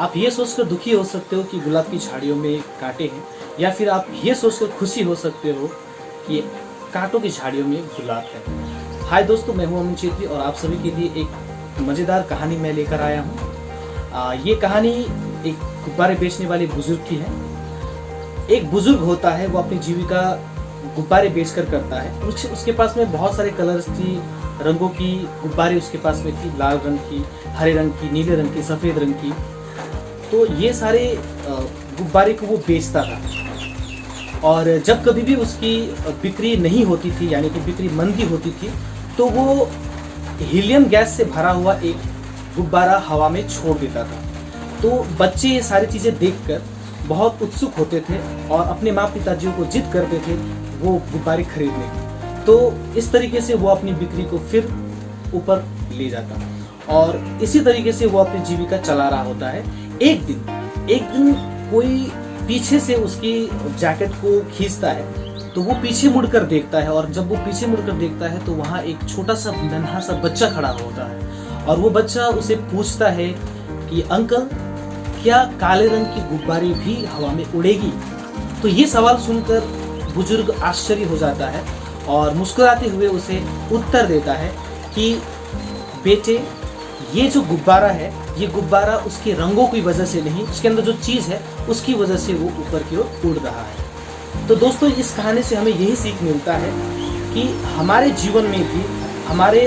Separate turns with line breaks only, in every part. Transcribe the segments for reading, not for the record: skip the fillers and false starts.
आप ये सोचकर दुखी हो सकते हो कि गुलाब की झाड़ियों में कांटे हैं, या फिर आप ये सोचकर खुशी हो सकते हो कि कांटों की झाड़ियों में गुलाब है। हाय दोस्तों, मैं हूं अमन चेत्री और आप सभी के लिए एक मज़ेदार कहानी मैं लेकर आया हूं। ये कहानी एक गुब्बारे बेचने वाले बुजुर्ग की है। एक बुजुर्ग होता है, वो अपनी जीविका गुब्बारे बेचकर करता है। उसके पास में बहुत सारे कलर्स की, रंगों की गुब्बारे उसके पास में थी, लाल रंग की, हरे रंग की, नीले रंग की, सफ़ेद रंग की। तो ये सारे गुब्बारे को वो बेचता था, और जब कभी भी उसकी बिक्री नहीं होती थी, यानी कि बिक्री मंदी होती थी, तो वो हीलियम गैस से भरा हुआ एक गुब्बारा हवा में छोड़ देता था। तो बच्चे ये सारी चीज़ें देखकर बहुत उत्सुक होते थे और अपने माँ पिताजियों को जिद करते थे वो गुब्बारे खरीदने की। तो इस तरीके से वो अपनी बिक्री को फिर ऊपर ले जाता, और इसी तरीके से वो अपनी जीविका चला रहा होता है। एक दिन कोई पीछे से उसकी जैकेट को खींचता है, तो वो पीछे मुड़कर देखता है, और जब वो पीछे मुड़कर देखता है तो वहाँ एक छोटा सा नन्हा सा बच्चा खड़ा होता है, और वो बच्चा उसे पूछता है कि अंकल, क्या काले रंग की गुब्बारे भी हवा में उड़ेगी? तो ये सवाल सुनकर बुजुर्ग आश्चर्य हो जाता है और मुस्कुराते हुए उसे उत्तर देता है कि बेटे, ये जो गुब्बारा है, ये गुब्बारा उसके रंगों की वजह से नहीं, उसके अंदर जो चीज़ है उसकी वजह से वो ऊपर की ओर उड़ रहा है। तो दोस्तों, इस कहानी से हमें यही सीख मिलता है कि हमारे जीवन में भी, हमारे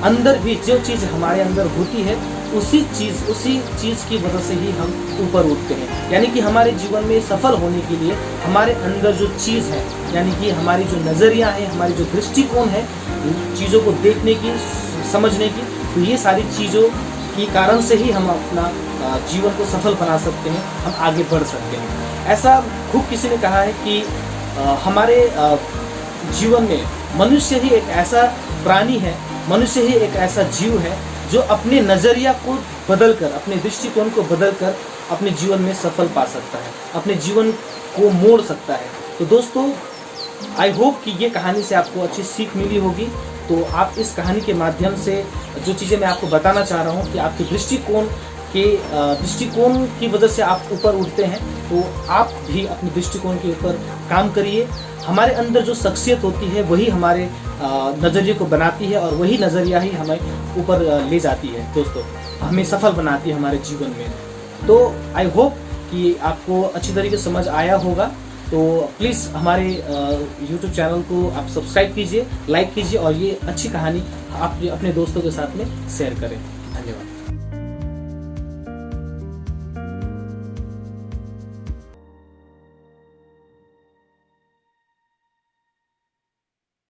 अंदर भी जो चीज़ हमारे अंदर होती है, उसी चीज़ की वजह से ही हम ऊपर उठते हैं। यानी कि हमारे जीवन में सफल होने के लिए हमारे अंदर जो चीज़ है, यानी कि हमारी जो नज़रिया है, हमारी जो दृष्टिकोण है चीज़ों को देखने की, समझने की, तो ये सारी चीज़ों के कारण से ही हम अपना जीवन को सफल बना सकते हैं, हम आगे बढ़ सकते हैं। ऐसा खूब किसी ने कहा है कि हमारे जीवन में मनुष्य ही एक ऐसा प्राणी है, मनुष्य ही एक ऐसा जीव है जो अपने नज़रिया को बदलकर, अपने दृष्टिकोण को बदलकर अपने जीवन में सफल पा सकता है, अपने जीवन को मोड़ सकता है। तो दोस्तों, आई होप कि ये कहानी से आपको अच्छी सीख मिली होगी। तो आप इस कहानी के माध्यम से जो चीज़ें मैं आपको बताना चाह रहा हूँ कि आपके दृष्टिकोण की वजह से आप ऊपर उठते हैं, तो आप भी अपने दृष्टिकोण के ऊपर काम करिए। हमारे अंदर जो शख्सियत होती है वही हमारे नज़रिए को बनाती है, और वही नज़रिया ही हमें ऊपर ले जाती है दोस्तों, हमें सफल बनाती है हमारे जीवन में। तो आई होप कि आपको अच्छी तरीके से समझ आया होगा। तो प्लीज़ हमारे YouTube चैनल को आप सब्सक्राइब कीजिए, लाइक कीजिए, और ये अच्छी कहानी आप अपने दोस्तों के साथ में शेयर करें। धन्यवाद।